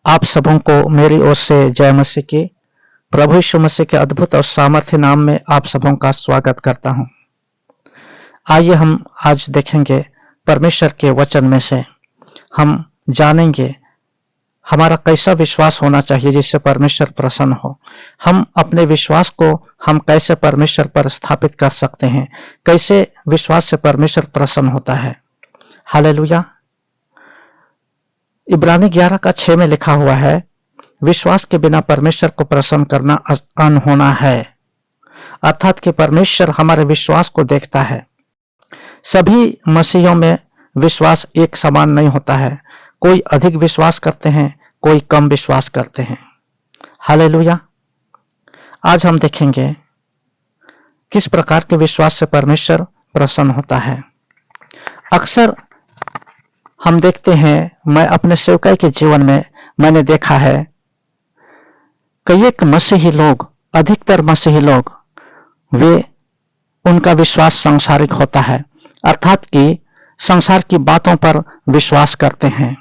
आप सबों को मेरी ओर से जय मसीह की। प्रभु यीशु मसीह के अद्भुत और सामर्थ्य नाम में आप सबों का स्वागत करता हूं। आइए हम आज देखेंगे परमेश्वर के वचन में से हम जानेंगे हमारा कैसा विश्वास होना चाहिए जिससे परमेश्वर प्रसन्न हो। हम अपने विश्वास को हम कैसे परमेश्वर पर स्थापित कर सकते हैं, कैसे विश्वास से परमेश्वर प्रसन्न होता है। हालेलुया। इब्रानी 11:6 में लिखा हुआ है, विश्वास के बिना परमेश्वर को प्रसन्न करना अनहोना है। अर्थात कि परमेश्वर हमारे विश्वास को देखता है। सभी मसीहियों में विश्वास एक समान नहीं होता है। कोई अधिक विश्वास करते हैं, कोई कम विश्वास करते हैं। हालेलुया। आज हम देखेंगे किस प्रकार के विश्वास से परमेश्वर प्रसन्न होता है। अक्सर हम देखते हैं, मैं अपने सेवकाई के जीवन में मैंने देखा है, कई एक मसीही लोग, अधिकतर मसीही लोग, वे उनका विश्वास सांसारिक होता है। अर्थात कि संसार की बातों पर विश्वास करते हैं।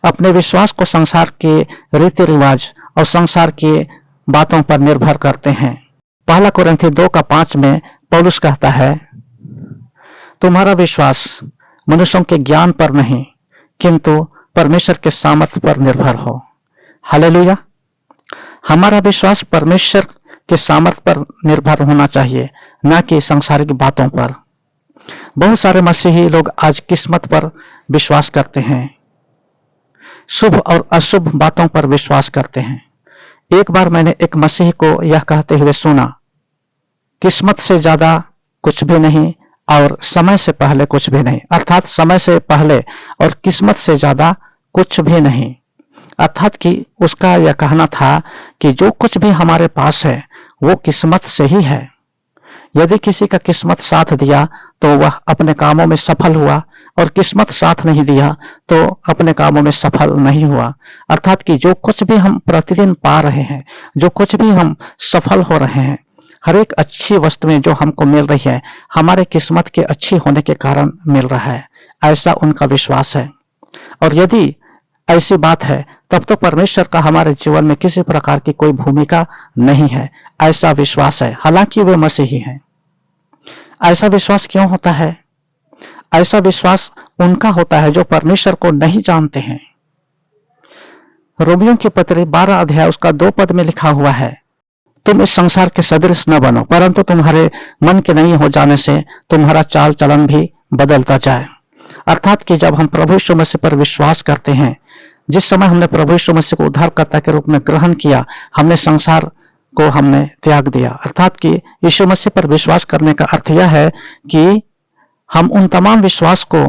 अपने विश्वास को संसार के रीति रिवाज और संसार की बातों पर निर्भर करते हैं। पहला कुरिन्थी 2:5 में पौलुस कहता है, तुम्हारा विश्वास मनुष्यों के ज्ञान पर नहीं किंतु परमेश्वर के सामर्थ्य पर निर्भर हो। हालेलुया। हमारा विश्वास परमेश्वर के सामर्थ्य पर निर्भर होना चाहिए, न कि सांसारिक बातों पर। बहुत सारे मसीही लोग आज किस्मत पर विश्वास करते हैं, शुभ और अशुभ बातों पर विश्वास करते हैं। एक बार मैंने एक मसीही को यह कहते हुए सुना, किस्मत से ज्यादा कुछ भी नहीं और समय से पहले कुछ भी नहीं। अर्थात समय से पहले और किस्मत से ज्यादा कुछ भी नहीं। अर्थात कि उसका यह कहना था कि जो कुछ भी हमारे पास है वो किस्मत से ही है। यदि किसी का किस्मत साथ दिया तो वह अपने कामों में सफल हुआ, और किस्मत साथ नहीं दिया तो अपने कामों में सफल नहीं हुआ। अर्थात कि जो कुछ भी हम प्रतिदिन पा रहे हैं, जो कुछ भी हम सफल हो रहे हैं, हर एक अच्छी वस्तुएं जो हमको मिल रही है, हमारे किस्मत के अच्छी होने के कारण मिल रहा है। ऐसा उनका विश्वास है। और यदि ऐसी बात है तब तो परमेश्वर का हमारे जीवन में किसी प्रकार की कोई भूमिका नहीं है। ऐसा विश्वास है, हालांकि वे मसीही हैं। ऐसा विश्वास क्यों होता है? ऐसा विश्वास उनका होता है जो परमेश्वर को नहीं जानते हैं। रोमियों की पत्री 12 उसका 2 में लिखा हुआ है, तुम इस संसार के सदृश न बनो, परंतु तुम्हारे मन के नहीं हो जाने से तुम्हारा चाल चलन भी बदलता जाए। अर्थात कि जब हम प्रभु यीशु मसीह पर विश्वास करते हैं, जिस समय हमने प्रभु यीशु मसीह को उद्धारकर्ता के रूप में ग्रहण किया, हमने संसार को हमने त्याग दिया। अर्थात कि यीशु मसीह पर विश्वास करने का अर्थ यह है कि हम उन तमाम विश्वास को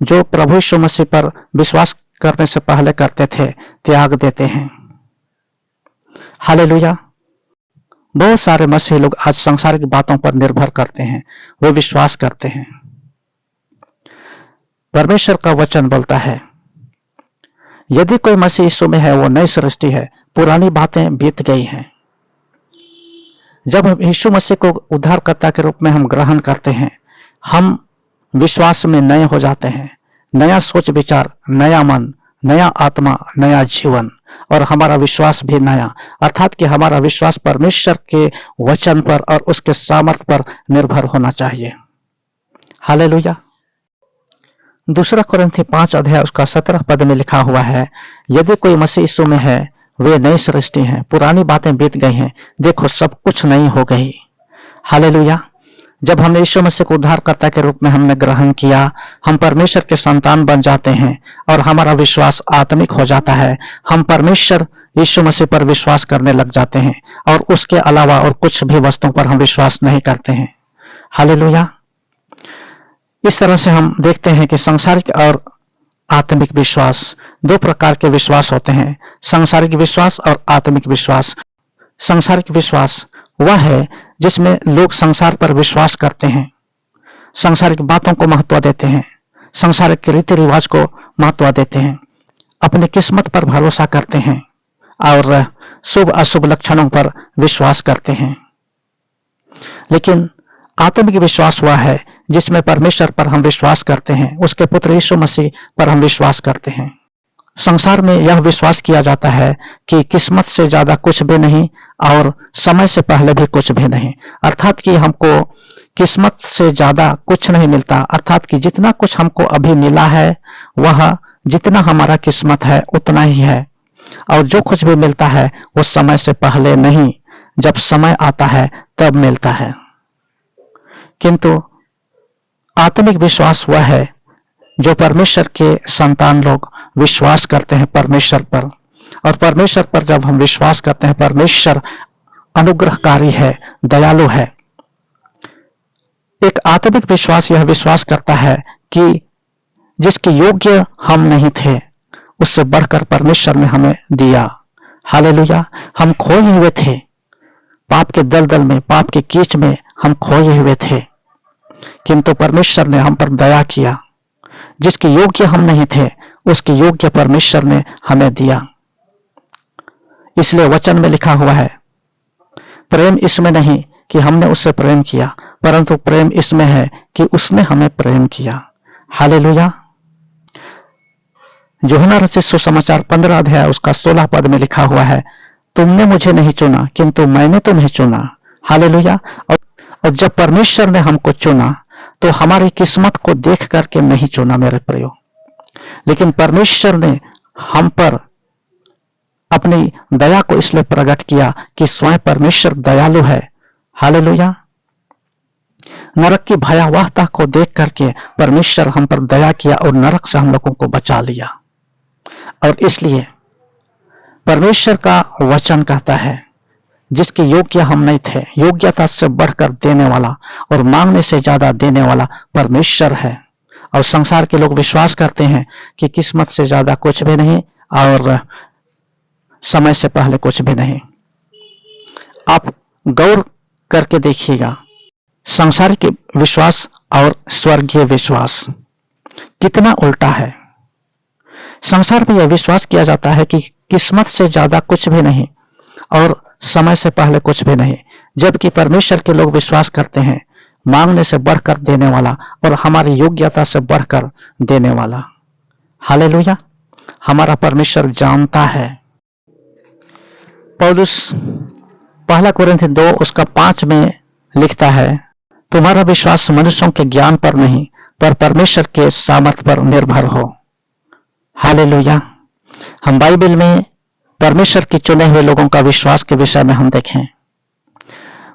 जो प्रभु यीशु मसीह पर विश्वास करने से पहले करते थे, त्याग देते हैं। हालेलुया। बहुत सारे मसीही लोग आज सांसारिक बातों पर निर्भर करते हैं, वे विश्वास करते हैं। परमेश्वर का वचन बोलता है, यदि कोई मसीह यीशु में है वो नई सृष्टि है, पुरानी बातें बीत गई हैं। जब हम यीशु मसीह को उद्धारकर्ता के रूप में हम ग्रहण करते हैं, हम विश्वास में नए हो जाते हैं। नया सोच विचार, नया मन, नया आत्मा, नया जीवन, और हमारा विश्वास भी नया। अर्थात कि हमारा विश्वास परमेश्वर के वचन पर और उसके सामर्थ्य पर निर्भर होना चाहिए। हालेलुया। दूसरा कुरिन्थी 5 उसका 17 में लिखा हुआ है, यदि कोई मसीह यीशु में है वे नई सृष्टि हैं, पुरानी बातें बीत गई हैं, देखो सब कुछ नई हो गई। हालेलुया। जब हमने यीशु मसीह को उद्धारकर्ता के रूप में हमने ग्रहण किया, हम परमेश्वर के संतान बन जाते हैं और हमारा विश्वास आत्मिक हो जाता है। हम परमेश्वर यीशु मसीह पर विश्वास करने लग जाते हैं और उसके अलावा और कुछ भी वस्तुओं पर हम विश्वास नहीं करते हैं। हालेलुया। इस तरह से हम देखते हैं कि सांसारिक और आत्मिक विश्वास, 2 प्रकार के विश्वास होते हैं, सांसारिक विश्वास और आत्मिक विश्वास। सांसारिक विश्वास वह है जिसमें लोग संसार पर विश्वास करते हैं, सांसारिक बातों को महत्व देते हैं, सांसारिक रीति रिवाज को महत्व देते हैं, अपनी किस्मत पर भरोसा करते हैं और शुभ अशुभ लक्षणों पर विश्वास करते हैं। लेकिन आत्मिक विश्वास वह है जिसमें परमेश्वर पर हम विश्वास करते हैं, उसके पुत्र यीशु मसीह पर हम विश्वास करते हैं। संसार में यह विश्वास किया जाता है कि किस्मत से ज्यादा कुछ भी नहीं और समय से पहले भी कुछ भी नहीं, अर्थात कि हमको किस्मत से ज्यादा कुछ नहीं मिलता, अर्थात कि जितना कुछ हमको अभी मिला है वह जितना हमारा किस्मत है उतना ही है, और जो कुछ भी मिलता है वो समय से पहले नहीं, जब समय आता है तब मिलता है। किंतु आत्मिक विश्वास वह है जो परमेश्वर के संतान लोग विश्वास करते हैं परमेश्वर पर, और परमेश्वर पर जब हम विश्वास करते हैं, परमेश्वर अनुग्रहकारी है, दयालु है। एक आत्मिक विश्वास यह विश्वास करता है कि जिसके योग्य हम नहीं थे उससे बढ़कर परमेश्वर ने हमें दिया। हालेलुया। हम खोए हुए थे, पाप के दलदल में, पाप के कीच में हम खोए हुए थे, किंतु परमेश्वर ने हम पर दया किया। जिसके योग्य हम नहीं थे उसके योग्य परमेश्वर ने हमें दिया। इसलिए वचन में लिखा हुआ है, प्रेम इसमें नहीं कि हमने उससे प्रेम किया, परंतु प्रेम इसमें है कि उसने हमें प्रेम किया। हालेलुया। यूहन्ना रचित सुसमाचार 15 अध्याय उसका 16 पद में लिखा हुआ है, तुमने मुझे नहीं चुना किंतु मैंने तुम्हें चुना। हालेलुया। और जब परमेश्वर ने हमको चुना तो हमारी किस्मत को देख करके नहीं चुना मेरे प्रियो, लेकिन परमेश्वर ने हम पर अपनी दया को इसलिए प्रकट किया कि स्वयं परमेश्वर दयालु है। हालेलुया। नरक की भयावहता को देख करके परमेश्वर हम पर दया किया और नरक से हम लोगों को बचा लिया। और इसलिए परमेश्वर का वचन कहता है, जिसके योग्य हम नहीं थे, योग्यता से बढ़कर देने वाला और मांगने से ज्यादा देने वाला परमेश्वर है। और संसार के लोग विश्वास करते हैं कि किस्मत से ज्यादा कुछ भी नहीं और समय से पहले कुछ भी नहीं। आप गौर करके देखिएगा, सांसारिक विश्वास और स्वर्गीय विश्वास कितना उल्टा है। संसार में यह विश्वास किया जाता है कि किस्मत से ज्यादा कुछ भी नहीं और समय से पहले कुछ भी नहीं, जबकि परमेश्वर के लोग विश्वास करते हैं मांगने से बढ़कर देने वाला और हमारी योग्यता से बढ़कर देने वाला। हालेलुया। हमारा परमेश्वर जानता है। पौलुस 1 कोरिन्थी 2 उसका 5 में लिखता है, तुम्हारा विश्वास मनुष्यों के ज्ञान पर नहीं पर परमेश्वर के सामर्थ पर निर्भर हो। हालेलुया। हम बाइबल में परमेश्वर के चुने हुए लोगों का विश्वास के विषय में हम देखें,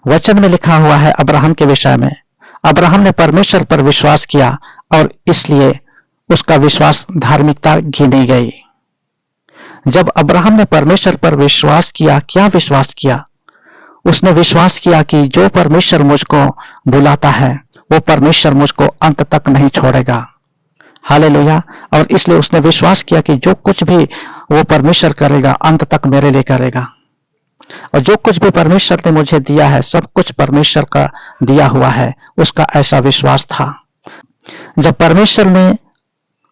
वचन में लिखा हुआ है अब्राहम के विषय में, अब्राहम ने परमेश्वर पर विश्वास किया और इसलिए उसका विश्वास धार्मिकता गिनी गई। जब अब्राहम ने परमेश्वर पर विश्वास किया, क्या विश्वास किया? उसने विश्वास किया कि जो परमेश्वर मुझको बुलाता है वो परमेश्वर मुझको अंत तक नहीं छोड़ेगा। हालेलुया। और इसलिए उसने विश्वास किया कि जो कुछ भी वो परमेश्वर करेगा अंत तक मेरे लिए करेगा, और जो कुछ भी परमेश्वर ने मुझे दिया है सब कुछ परमेश्वर का दिया हुआ है, उसका ऐसा विश्वास था। जब परमेश्वर ने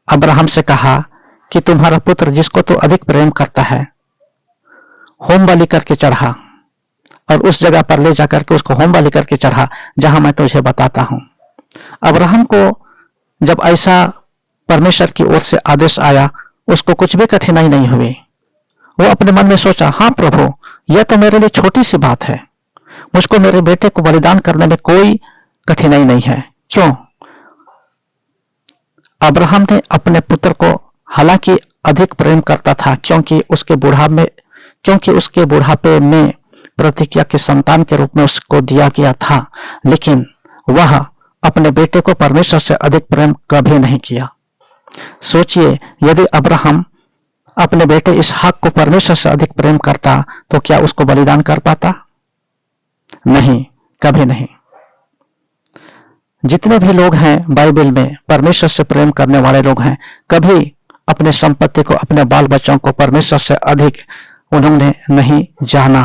अब्राहम से कहा कि तुम्हारा पुत्र जिसको तो अधिक प्रेम करता है होम बलि करके चढ़ा, और उस जगह पर ले जाकर के उसको होम बलि करके चढ़ा जहां मैं तुझे बताता हूं। अब्राहम को जब ऐसा परमेश्वर की ओर से आदेश आया उसको कुछ भी कठिनाई नहीं हुई। वो अपने मन में सोचा, हाँ प्रभु, यह तो मेरे लिए छोटी सी बात है, मुझको मेरे बेटे को बलिदान करने में कोई कठिनाई नहीं है। क्यों? अब्राहम ने अपने पुत्र को हालांकि अधिक प्रेम करता था, क्योंकि उसके बुढ़ापे में प्रतिज्ञा के संतान के रूप में उसको दिया गया था, लेकिन वह अपने बेटे को परमेश्वर से अधिक प्रेम कभी नहीं किया। सोचिए, यदि अब्राहम अपने बेटे इसहाक को परमेश्वर से अधिक प्रेम करता तो क्या उसको बलिदान कर पाता? नहीं, कभी नहीं। जितने भी लोग हैं बाइबल में परमेश्वर से प्रेम करने वाले लोग हैं, कभी अपने संपत्ति को, अपने बाल बच्चों को परमेश्वर से अधिक उन्होंने नहीं जाना,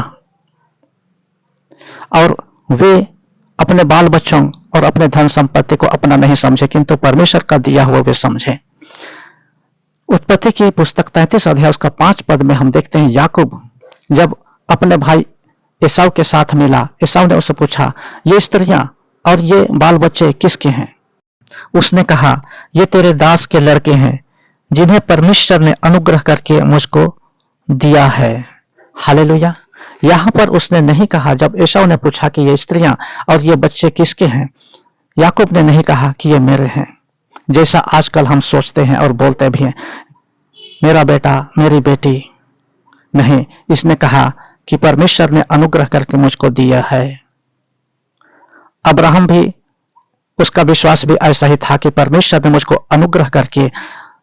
और वे अपने बाल बच्चों और अपने धन संपत्ति को अपना नहीं समझे, किंतु परमेश्वर का दिया हुआ वे समझे। उत्पत्ति की पुस्तक 33 अध्याय उसका 5 पद में हम देखते हैं, याकूब जब अपने भाई एसाव के साथ मिला, एसाव ने उससे पूछा, ये स्त्रियां और ये बाल बच्चे किसके हैं? उसने कहा, ये तेरे दास के लड़के हैं जिन्हें परमेश्वर ने अनुग्रह करके मुझको दिया है। हालेलुया। यहां पर उसने नहीं कहा, जब एसाव ने पूछा कि ये स्त्रियां और ये बच्चे किसके हैं, याकूब ने नहीं कहा कि ये मेरे हैं, जैसा आजकल हम सोचते हैं और बोलते भी हैं, मेरा बेटा, मेरी बेटी। नहीं, इसने कहा कि परमेश्वर ने अनुग्रह करके मुझको दिया है। अब्राहम भी, उसका विश्वास भी ऐसा ही था कि परमेश्वर ने मुझको अनुग्रह करके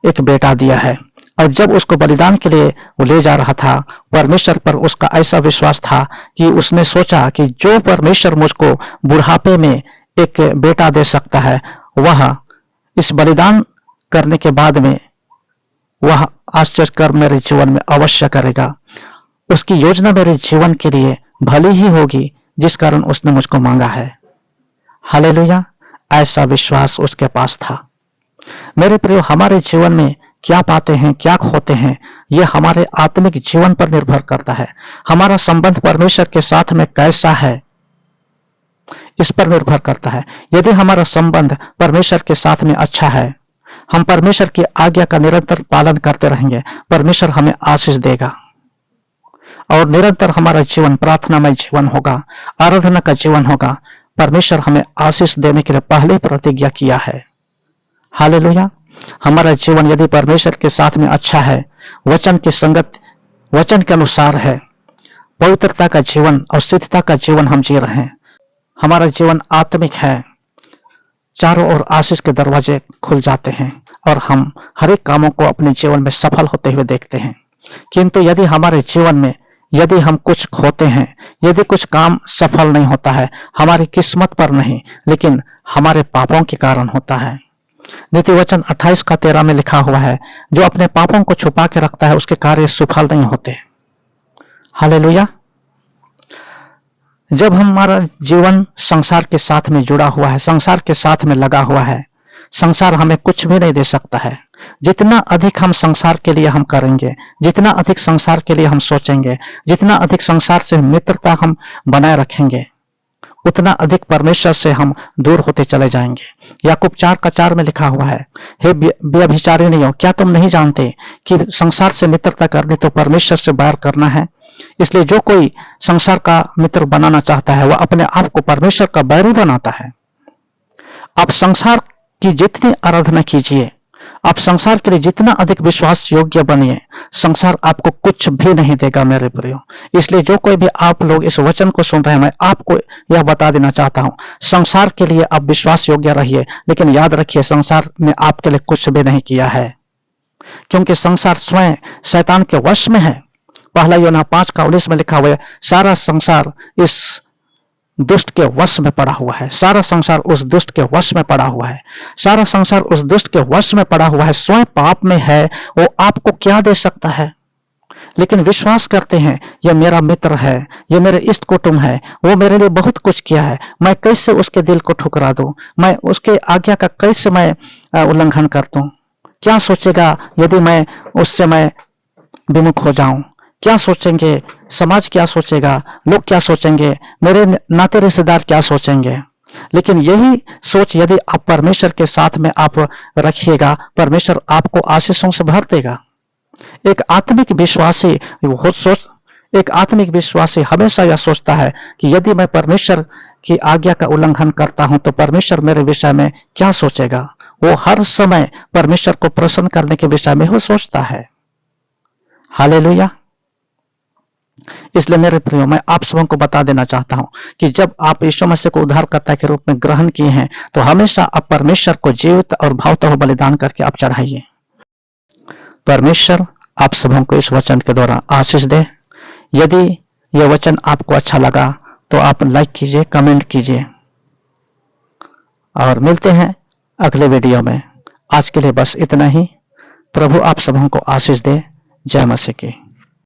एक बेटा दिया है। और जब उसको बलिदान के लिए वो ले जा रहा था, परमेश्वर पर उसका ऐसा विश्वास था कि उसने सोचा कि जो परमेश्वर मुझको बुढ़ापे में एक बेटा दे सकता है, वह इस बलिदान करने के बाद में वह आश्चर्य कर्म मेरे जीवन में अवश्य करेगा। उसकी योजना मेरे जीवन के लिए भली ही होगी, जिस कारण उसने मुझको मांगा है। हालेलुया। ऐसा विश्वास उसके पास था। मेरे प्रियो, हमारे जीवन में क्या पाते हैं, क्या खोते हैं, यह हमारे आत्मिक जीवन पर निर्भर करता है। हमारा संबंध परमेश्वर के साथ में कैसा है, इस पर निर्भर करता है। यदि हमारा संबंध परमेश्वर के साथ में अच्छा है, हम परमेश्वर की आज्ञा का निरंतर पालन करते रहेंगे, परमेश्वर हमें आशीष देगा और निरंतर हमारा जीवन प्रार्थनामय जीवन होगा, आराधना का जीवन होगा। परमेश्वर हमें आशीष देने के लिए पहले प्रतिज्ञा किया है। हालेलुया। हमारा जीवन यदि परमेश्वर के साथ में अच्छा है, वचन की संगत, वचन के अनुसार है, पवित्रता का जीवन और सिद्धता का जीवन हम जी रहे हैं, हमारा जीवन आत्मिक है, चारों ओर आशीष के दरवाजे खुल जाते हैं और हम हर एक कामों को अपने जीवन में सफल होते हुए देखते हैं। किंतु यदि हमारे जीवन में यदि हम कुछ खोते हैं, यदि कुछ काम सफल नहीं होता है, हमारी किस्मत पर नहीं, लेकिन हमारे पापों के कारण होता है। नीति वचन 28:13 में लिखा हुआ है, जो अपने पापों को छुपा के रखता है, उसके कार्य सफल नहीं होते। हालेलुया। जब हमारा जीवन संसार के साथ में जुड़ा हुआ है, संसार के साथ में लगा हुआ है, संसार हमें कुछ भी नहीं दे सकता है। जितना अधिक हम संसार के लिए हम करेंगे, जितना अधिक संसार के लिए हम सोचेंगे, जितना अधिक संसार से मित्रता हम बनाए रखेंगे, उतना अधिक परमेश्वर से हम दूर होते चले जाएंगे। याकूब 4:4 में लिखा हुआ है, हे व्यभिचारिणियों, क्या तुम नहीं जानते कि संसार से मित्रता करनी तो परमेश्वर से बैर करना है। इसलिए जो कोई संसार का मित्र बनाना चाहता है, वह अपने आप को परमेश्वर का बैरी बनाता है। आप संसार की जितनी आराधना कीजिए, आप संसार के लिए जितना अधिक विश्वास योग्य बनिए, संसार आपको कुछ भी नहीं देगा मेरे प्रियो। इसलिए जो कोई भी आप लोग इस वचन को सुन रहे हैं, मैं आपको यह बता देना चाहता हूं, संसार के लिए आप विश्वास योग्य रहिए, लेकिन याद रखिए, संसार ने आपके लिए कुछ भी नहीं किया है, क्योंकि संसार स्वयं शैतान के वश में है। पहला यूहन्ना 5:19 में लिखा हुआ है, सारा संसार इस दुष्ट के वश में पड़ा हुआ है, सारा संसार उस दुष्ट के वश में पड़ा हुआ है, सारा संसार उस दुष्ट के वश में पड़ा हुआ है, स्वयं पाप में है। वो आपको क्या दे सकता है, लेकिन विश्वास करते हैं, यह मेरा मित्र है, यह मेरे इष्ट कुटुंब है, वो मेरे लिए बहुत कुछ किया है, मैं कैसे उसके दिल को ठुकरा दूं, मैं उसके आज्ञा का कैसे मैं उल्लंघन कर दूं। क्या सोचेगा यदि मैं उससे मैं विमुख हो जाऊं, क्या सोचेंगे समाज, क्या सोचेगा लोग, क्या सोचेंगे मेरे नाते रिश्तेदार, क्या सोचेंगे। लेकिन यही सोच यदि आप परमेश्वर के साथ में आप रखिएगा, परमेश्वर आपको आशीषों से भर देगा। एक आत्मिक विश्वासी हमेशा यह सोचता है कि यदि मैं परमेश्वर की आज्ञा का उल्लंघन करता हूं तो परमेश्वर मेरे विषय में क्या सोचेगा। वो हर समय परमेश्वर को प्रसन्न करने के विषय में वो सोचता है। हालेलुया। इसलिए मेरे प्रियो, मैं आप सबों को बता देना चाहता हूं कि जब आप यीशु मसीह को उद्धारकर्ता के रूप में ग्रहण किए हैं, तो हमेशा आप परमेश्वर को जीवित और भावता हुआ बलिदान करके आप चढ़ाइए। परमेश्वर आप सबों को इस वचन के द्वारा आशीष दे। यदि यह वचन आपको अच्छा लगा तो आप लाइक कीजिए, कमेंट कीजिए और मिलते हैं अगले वीडियो में। आज के लिए बस इतना ही। प्रभु आप सबों को आशीष दे। जय मसीह की।